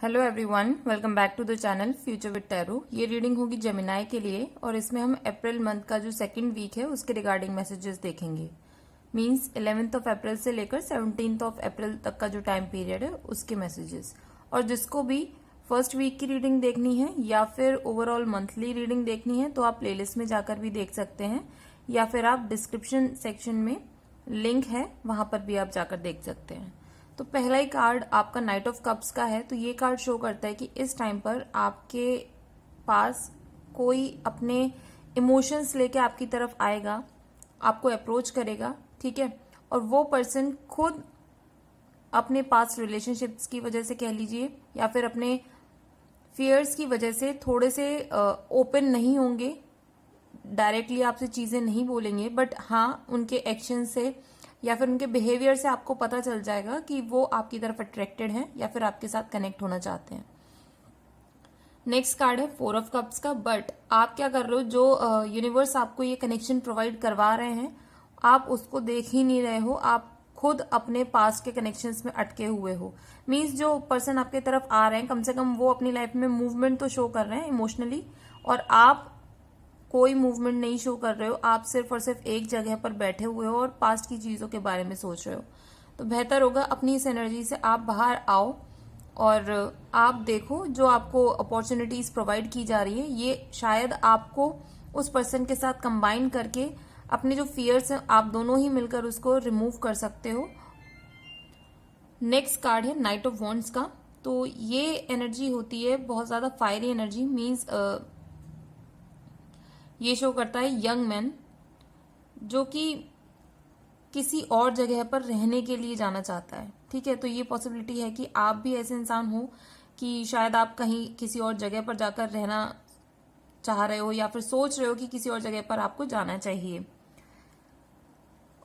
Hello everyone, welcome back to the channel future with tarot. ये reading होगी Gemini के लिए और इसमें हम अप्रैल मंथ का जो सेकंड वीक है उसके रिगार्डिंग मैसेजेस देखेंगे। मींस 11th ऑफ अप्रैल से लेकर 17th ऑफ अप्रैल तक का जो टाइम पीरियड है उसके मैसेजेस। और जिसको भी फर्स्ट वीक की रीडिंग देखनी है या फिर ओवरऑल मंथली रीडिंग देखनी है तो आप प्लेलिस्ट में जाकर भी देख सकते हैं या फिर आप डिस्क्रिप्शन सेक्शन में लिंक है वहां पर भी आप जाकर देख सकते हैं। तो पहला ही कार्ड आपका नाइट ऑफ कप्स का है। तो ये कार्ड शो करता है कि इस टाइम पर आपके पास कोई अपने इमोशंस लेके आपकी तरफ आएगा, आपको अप्रोच करेगा, ठीक है। और वो पर्सन खुद अपने पास्ट रिलेशनशिप्स की वजह से कह लीजिए या फिर अपने फियर्स की वजह से थोड़े से ओपन नहीं होंगे, डायरेक्टली आपसे चीजें नहीं बोलेंगे, बट हाँ उनके एक्शन से या फिर उनके बिहेवियर से आपको पता चल जाएगा कि वो आपकी तरफ अट्रैक्टेड है या फिर आपके साथ कनेक्ट होना चाहते हैं। नेक्स्ट कार्ड है 4 ऑफ कप्स का। बट आप क्या कर रहे हो, जो यूनिवर्स आपको ये कनेक्शन प्रोवाइड करवा रहे हैं आप उसको देख ही नहीं रहे हो, आप खुद अपने पास्ट के कनेक्शंस में अटके हुए हो। मीन्स जो पर्सन आपके तरफ आ रहे हैं कम से कम वो अपनी लाइफ में मूवमेंट तो शो कर रहे हैं इमोशनली, और आप कोई मूवमेंट नहीं शो कर रहे हो। आप सिर्फ और सिर्फ एक जगह पर बैठे हुए हो और पास्ट की चीजों के बारे में सोच रहे हो। तो बेहतर होगा अपनी इस एनर्जी से आप बाहर आओ और आप देखो जो आपको अपॉर्चुनिटीज प्रोवाइड की जा रही है ये शायद आपको उस पर्सन के साथ कंबाइन करके अपने जो फियर्स हैं आप दोनों ही मिलकर उसको रिमूव कर सकते हो। नेक्स्ट कार्ड है नाइट ऑफ वॉन्ड्स का। तो ये एनर्जी होती है बहुत ज्यादा फायरी एनर्जी। मीन्स ये शो करता है यंग मैन जो कि किसी और जगह पर रहने के लिए जाना चाहता है, ठीक है। तो ये पॉसिबिलिटी है कि आप भी ऐसे इंसान हो कि शायद आप कहीं किसी और जगह पर जाकर रहना चाह रहे हो या फिर सोच रहे हो कि किसी और जगह पर आपको जाना चाहिए।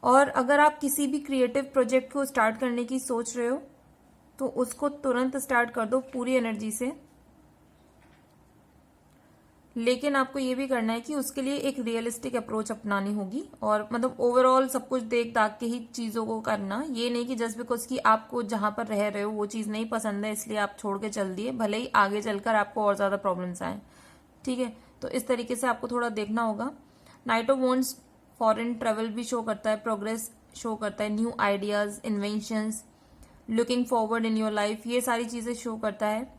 और अगर आप किसी भी क्रिएटिव प्रोजेक्ट को स्टार्ट करने की सोच रहे हो तो उसको तुरंत स्टार्ट कर दो पूरी एनर्जी से, लेकिन आपको ये भी करना है कि उसके लिए एक रियलिस्टिक अप्रोच अपनानी होगी। और मतलब ओवरऑल सब कुछ देख दाख के ही चीजों को करना, ये नहीं कि जस्ट बिकॉज कि आपको जहां पर रह रहे हो वो चीज नहीं पसंद है इसलिए आप छोड़ के चल दिए, भले ही आगे चलकर आपको और ज्यादा प्रॉब्लम्स आए, ठीक है। तो इस तरीके से आपको थोड़ा देखना होगा। Night of wands foreign travel भी शो करता है, प्रोग्रेस शो करता है, new ideas, inventions, looking forward in your life, ये सारी चीजें शो करता है।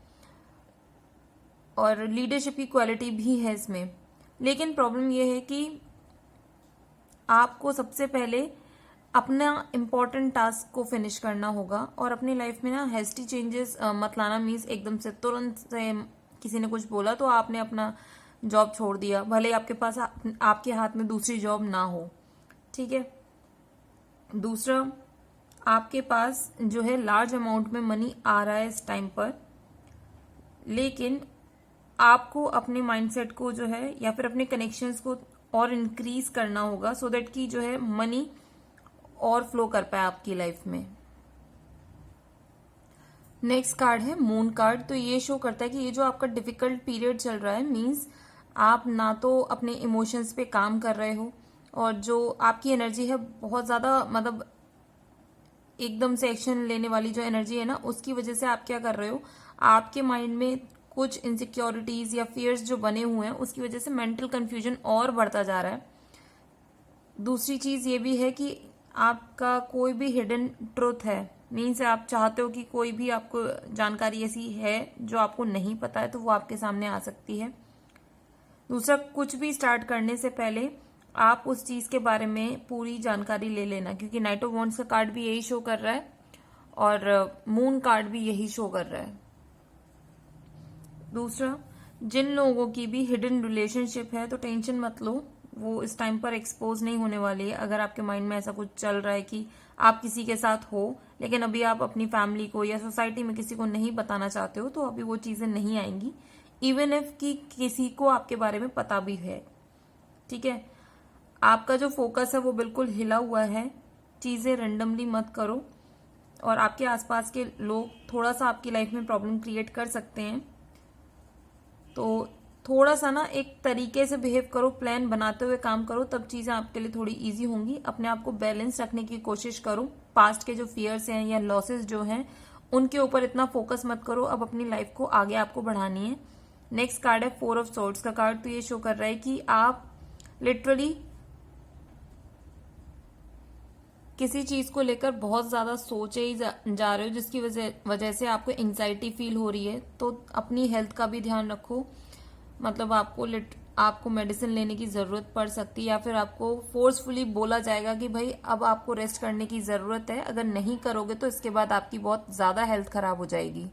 और लीडरशिप की क्वालिटी भी है इसमें। लेकिन प्रॉब्लम यह है कि आपको सबसे पहले अपना इम्पोर्टेंट टास्क को फिनिश करना होगा और अपनी लाइफ में ना हेस्टी चेंजेस मत लाना। मीन्स एकदम से तुरंत से किसी ने कुछ बोला तो आपने अपना जॉब छोड़ दिया, भले ही आपके पास आपके हाथ में दूसरी जॉब ना हो, ठीक है। दूसरा, आपके पास जो है लार्ज अमाउंट में मनी आ रहा है इस टाइम पर, लेकिन आपको अपने माइंडसेट को जो है या फिर अपने कनेक्शंस को और इंक्रीज करना होगा सो दैट कि जो है मनी और फ्लो कर पाए आपकी लाइफ में। नेक्स्ट कार्ड है मून कार्ड। तो ये शो करता है कि ये जो आपका डिफिकल्ट पीरियड चल रहा है, मींस आप ना तो अपने इमोशंस पे काम कर रहे हो और जो आपकी एनर्जी है बहुत ज्यादा मतलब एकदम से एक्शन लेने वाली जो एनर्जी है ना उसकी वजह से आप क्या कर रहे हो, आपके माइंड में कुछ इनसिक्योरिटीज या फियर्स जो बने हुए हैं उसकी वजह से मेंटल कंफ्यूजन और बढ़ता जा रहा है। दूसरी चीज ये भी है कि आपका कोई भी हिडन ट्रुथ है, मीन्स आप चाहते हो कि कोई भी आपको जानकारी ऐसी है जो आपको नहीं पता है तो वो आपके सामने आ सकती है। दूसरा, कुछ भी स्टार्ट करने से पहले आप उस चीज के बारे में पूरी जानकारी ले लेना, क्योंकि नाइट ऑफ वॉन्ड्स का कार्ड भी यही शो कर रहा है और मून कार्ड भी यही शो कर रहा है। दूसरा, जिन लोगों की भी हिडन रिलेशनशिप है तो टेंशन मत लो, वो इस टाइम पर एक्सपोज नहीं होने वाली है। अगर आपके माइंड में ऐसा कुछ चल रहा है कि आप किसी के साथ हो लेकिन अभी आप अपनी फैमिली को या सोसाइटी में किसी को नहीं बताना चाहते हो तो अभी वो चीजें नहीं आएंगी, इवन इफ कि किसी को आपके बारे में पता भी है, ठीक है। आपका जो फोकस है वो बिल्कुल हिला हुआ है, चीजें रेंडमली मत करो। और आपके आसपास के लोग थोड़ा सा आपकी लाइफ में प्रॉब्लम क्रिएट कर सकते हैं, तो थोड़ा सा ना एक तरीके से बिहेव करो, प्लान बनाते हुए काम करो, तब चीजें आपके लिए थोड़ी इजी होंगी। अपने आप को बैलेंस रखने की कोशिश करो। पास्ट के जो फियर्स हैं या लॉसेस जो हैं उनके ऊपर इतना फोकस मत करो, अब अपनी लाइफ को आगे आपको बढ़ानी है। नेक्स्ट कार्ड है 4 ऑफ सोर्ड्स का कार्ड। तो ये शो कर रहा है कि आप लिटरली किसी चीज को लेकर बहुत ज्यादा सोचे ही जा रहे हो, जिसकी वजह से आपको एंजाइटी फील हो रही है। तो अपनी हेल्थ का भी ध्यान रखो, मतलब आपको मेडिसिन लेने की जरूरत पड़ सकती है, या फिर आपको फोर्सफुली बोला जाएगा कि भाई अब आपको रेस्ट करने की जरूरत है, अगर नहीं करोगे तो इसके बाद आपकी बहुत ज्यादा हेल्थ खराब हो जाएगी।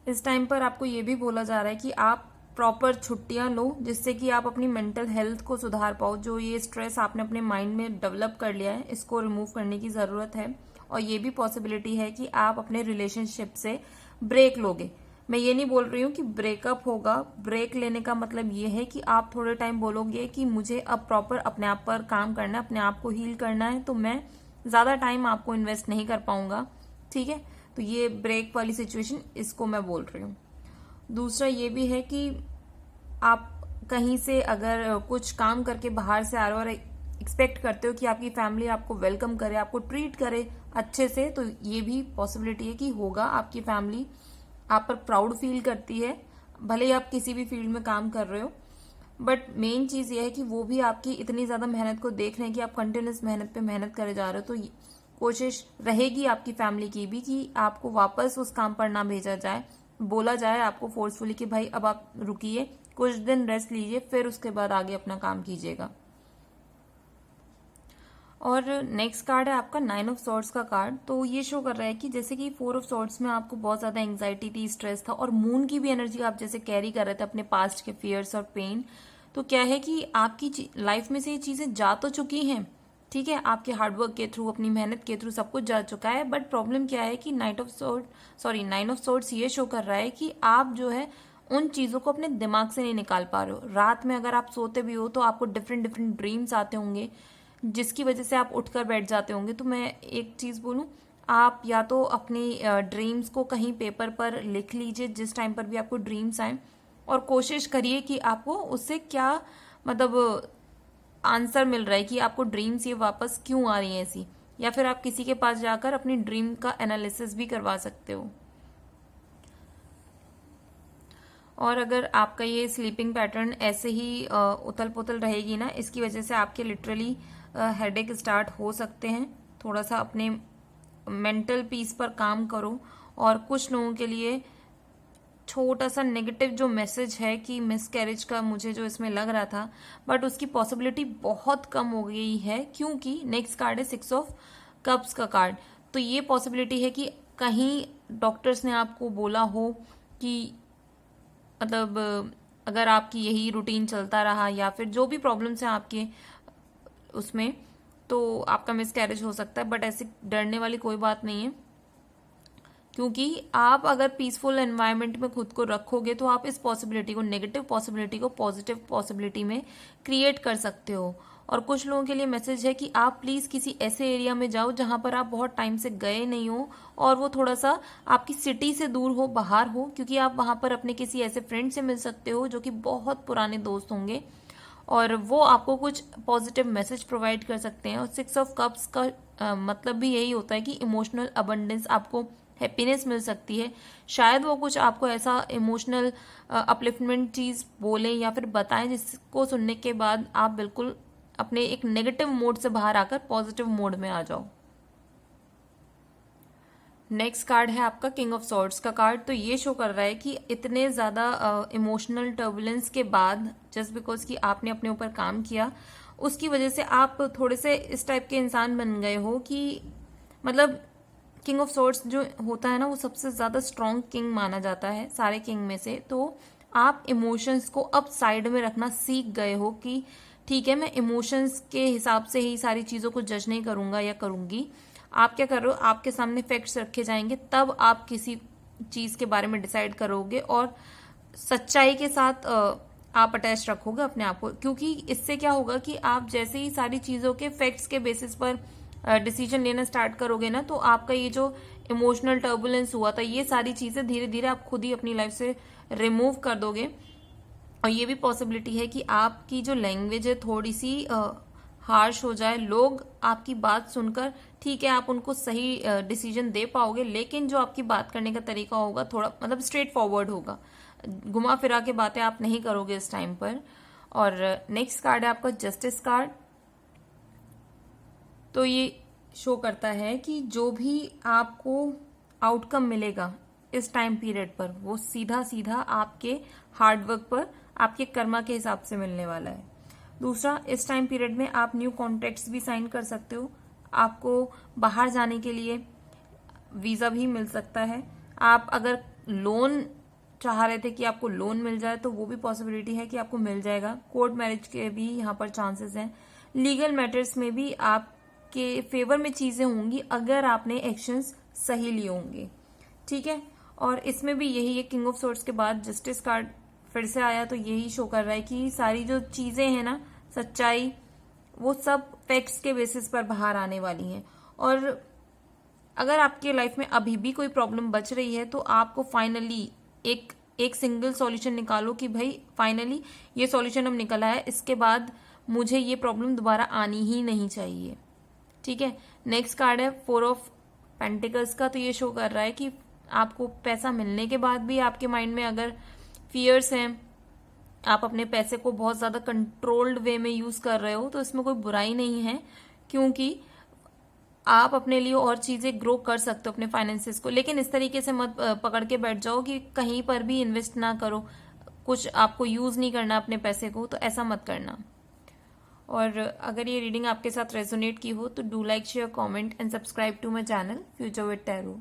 इस टाइम पर आपको ये भी बोला जा रहा है कि आप प्रॉपर छुट्टियां लो, जिससे कि आप अपनी मेंटल हेल्थ को सुधार पाओ। जो ये स्ट्रेस आपने अपने माइंड में डेवलप कर लिया है, इसको रिमूव करने की जरूरत है। और ये भी पॉसिबिलिटी है कि आप अपने रिलेशनशिप से ब्रेक लोगे। मैं ये नहीं बोल रही हूँ कि ब्रेकअप होगा, ब्रेक लेने का मतलब ये है कि आप थोड़े टाइम बोलोगे कि मुझे अब प्रॉपर अपने आप पर काम करना है, अपने आप को हील करना है, तो मैं ज्यादा टाइम आपको इन्वेस्ट नहीं कर पाऊंगा, ठीक है। तो ये ब्रेक वाली सिचुएशन, इसको मैं बोल रही हूँ। दूसरा ये भी है कि आप कहीं से अगर कुछ काम करके बाहर से आ रहे हो और एक्सपेक्ट करते हो कि आपकी फैमिली आपको वेलकम करे, आपको ट्रीट करे अच्छे से, तो ये भी पॉसिबिलिटी है कि होगा। आपकी फैमिली आप पर प्राउड फील करती है, भले ही आप किसी भी फील्ड में काम कर रहे हो, बट मेन चीज ये है कि वो भी आपकी इतनी ज्यादा मेहनत को देख रहे हैं कि आप कंटिन्यूस मेहनत पे मेहनत करे जा रहे हो। तो कोशिश रहेगी आपकी फैमिली की भी कि आपको वापस उस काम पर ना भेजा जाए, बोला जाए आपको फोर्सफुली कि भाई अब आप रुकिए, कुछ दिन रेस्ट लीजिए, फिर उसके बाद आगे अपना काम कीजिएगा। और नेक्स्ट कार्ड है आपका 9 ऑफ सॉर्ड्स का कार्ड। तो ये शो कर रहा है कि जैसे कि 4 ऑफ सॉर्ड्स में आपको बहुत ज्यादा एंग्जाइटी थी, स्ट्रेस था, और मून की भी एनर्जी आप जैसे कैरी कर रहे थे अपने पास्ट के फियर्स और पेन। तो क्या है कि आपकी लाइफ में से ये चीजें जा तो चुकी हैं, ठीक है, आपके हार्डवर्क के थ्रू, अपनी मेहनत के थ्रू सब कुछ जा चुका है, बट प्रॉब्लम क्या है कि 9 ऑफ सॉर्ड्स ये शो कर रहा है कि आप जो है उन चीजों को अपने दिमाग से नहीं निकाल पा रहे हो। रात में अगर आप सोते भी हो तो आपको डिफरेंट डिफरेंट ड्रीम्स आते होंगे, जिसकी वजह से आप उठकर बैठ जाते होंगे। तो मैं एक चीज बोलूं, आप या तो अपनी ड्रीम्स को कहीं पेपर पर लिख लीजिए जिस टाइम पर भी आपको ड्रीम्स आए, और कोशिश करिए कि आपको उससे क्या मतलब आंसर मिल रहा है कि आपको ड्रीम्स ये वापस क्यों आ रही है ऐसी, या फिर आप किसी के पास जाकर अपनी ड्रीम का एनालिसिस भी करवा सकते हो। और अगर आपका ये स्लीपिंग पैटर्न ऐसे ही उथल पुथल रहेगी ना, इसकी वजह से आपके लिटरली हेडेक स्टार्ट हो सकते हैं। थोड़ा सा अपने मेंटल पीस पर काम करो। और कुछ लोगों के लिए छोटा सा नेगेटिव जो मैसेज है कि मिसकैरेज का मुझे जो इसमें लग रहा था, बट उसकी पॉसिबिलिटी बहुत कम हो गई है, क्योंकि नेक्स्ट कार्ड है 6 ऑफ कप्स का कार्ड। तो ये पॉसिबिलिटी है कि कहीं डॉक्टर्स ने आपको बोला हो कि मतलब अगर आपकी यही रूटीन चलता रहा, या फिर जो भी प्रॉब्लम्स हैं आपके उसमें, तो आपका मिसकैरेज हो सकता है। बट ऐसे डरने वाली कोई बात नहीं है, क्योंकि आप अगर पीसफुल एनवायरनमेंट में खुद को रखोगे तो आप इस पॉसिबिलिटी को, नेगेटिव पॉसिबिलिटी को पॉजिटिव पॉसिबिलिटी में क्रिएट कर सकते हो। और कुछ लोगों के लिए मैसेज है कि आप प्लीज किसी ऐसे एरिया में जाओ जहां पर आप बहुत टाइम से गए नहीं हो, और वो थोड़ा सा आपकी सिटी से दूर हो, बाहर हो, क्योंकि आप वहां पर अपने किसी ऐसे फ्रेंड से मिल सकते हो जो कि बहुत पुराने दोस्त होंगे, और वो आपको कुछ पॉजिटिव मैसेज प्रोवाइड कर सकते हैं। और 6 ऑफ कप्स का मतलब भी यही होता है कि इमोशनल अबंडेंस, आपको हैप्पीनेस मिल सकती है। शायद वो कुछ आपको ऐसा इमोशनल अपलिफ्टमेंट चीज बोलें या फिर बताएं जिसको सुनने के बाद आप बिल्कुल अपने एक नेगेटिव मोड से बाहर आकर पॉजिटिव मोड में आ जाओ। नेक्स्ट कार्ड है आपका किंग ऑफ सॉर्ड्स का कार्ड। तो ये शो कर रहा है कि इतने ज्यादा इमोशनल टर्बुलेंस के बाद, जस्ट बिकॉज कि आपने अपने ऊपर काम किया, उसकी वजह से आप थोड़े से इस टाइप के इंसान बन गए हो कि मतलब किंग ऑफ सॉर्ड्स जो होता है ना, वो सबसे ज्यादा स्ट्रॉन्ग किंग माना जाता है सारे किंग में से। तो आप इमोशंस को अब साइड में रखना सीख गए हो कि ठीक है, मैं इमोशंस के हिसाब से ही सारी चीजों को जज नहीं करूंगा या करूंगी। आप क्या कर रहे हो, आपके सामने फैक्ट्स रखे जाएंगे, तब आप किसी चीज के बारे में डिसाइड करोगे, और सच्चाई के साथ आप अटैच रखोगे अपने आप को। क्योंकि इससे क्या होगा कि आप जैसे ही सारी चीजों के फैक्ट्स के बेसिस पर डिसीजन लेना स्टार्ट करोगे ना, तो आपका ये जो इमोशनल टर्बुलेंस हुआ था, ये सारी चीजें धीरे धीरे आप खुद ही अपनी लाइफ से रिमूव कर दोगे। और ये भी पॉसिबिलिटी है कि आपकी जो लैंग्वेज है थोड़ी सी हार्श हो जाए, लोग आपकी बात सुनकर ठीक है, आप उनको सही डिसीजन दे पाओगे, लेकिन जो आपकी बात करने का तरीका होगा थोड़ा मतलब स्ट्रेट फॉरवर्ड होगा, घुमा फिरा के बातें आप नहीं करोगे इस टाइम पर। और नेक्स्ट कार्ड है आपका जस्टिस कार्ड। तो ये शो करता है कि जो भी आपको आउटकम मिलेगा इस टाइम पीरियड पर वो सीधा सीधा आपके हार्डवर्क पर, आपके कर्मा के हिसाब से मिलने वाला है। दूसरा, इस टाइम पीरियड में आप न्यू कॉन्ट्रैक्ट्स भी साइन कर सकते हो, आपको बाहर जाने के लिए वीजा भी मिल सकता है। आप अगर लोन चाह रहे थे कि आपको लोन मिल जाए तो वो भी पॉसिबिलिटी है कि आपको मिल जाएगा। कोर्ट मैरिज के भी यहाँ पर चांसेस हैं। लीगल मैटर्स में भी आपके फेवर में चीजें होंगी अगर आपने एक्शंस सही लिए होंगे, ठीक है। और इसमें भी यही है, किंग ऑफ सोर्ड्स के बाद जस्टिस कार्ड फिर से आया तो यही शो कर रहा है कि सारी जो चीजें हैं ना, सच्चाई, वो सब फैक्ट्स के बेसिस पर बाहर आने वाली हैं। और अगर आपके लाइफ में अभी भी कोई प्रॉब्लम बच रही है तो आपको फाइनली एक सिंगल सॉल्यूशन निकालो कि भाई फाइनली ये सॉल्यूशन अब निकला है, इसके बाद मुझे ये प्रॉब्लम दोबारा आनी ही नहीं चाहिए, ठीक है। नेक्स्ट कार्ड है 4 ऑफ पेंटिकल्स का। तो ये शो कर रहा है कि आपको पैसा मिलने के बाद भी आपके माइंड में अगर फियर्स हैं, आप अपने पैसे को बहुत ज्यादा कंट्रोल्ड वे में यूज कर रहे हो, तो इसमें कोई बुराई नहीं है, क्योंकि आप अपने लिए और चीजें ग्रो कर सकते हो अपने फाइनेंसेस को। लेकिन इस तरीके से मत पकड़ के बैठ जाओ कि कहीं पर भी इन्वेस्ट ना करो, कुछ आपको यूज नहीं करना अपने पैसे को, तो ऐसा मत करना। और अगर ये रीडिंग आपके साथ रेजोनेट की हो तो do like, share, comment and subscribe to my channel future with tarot.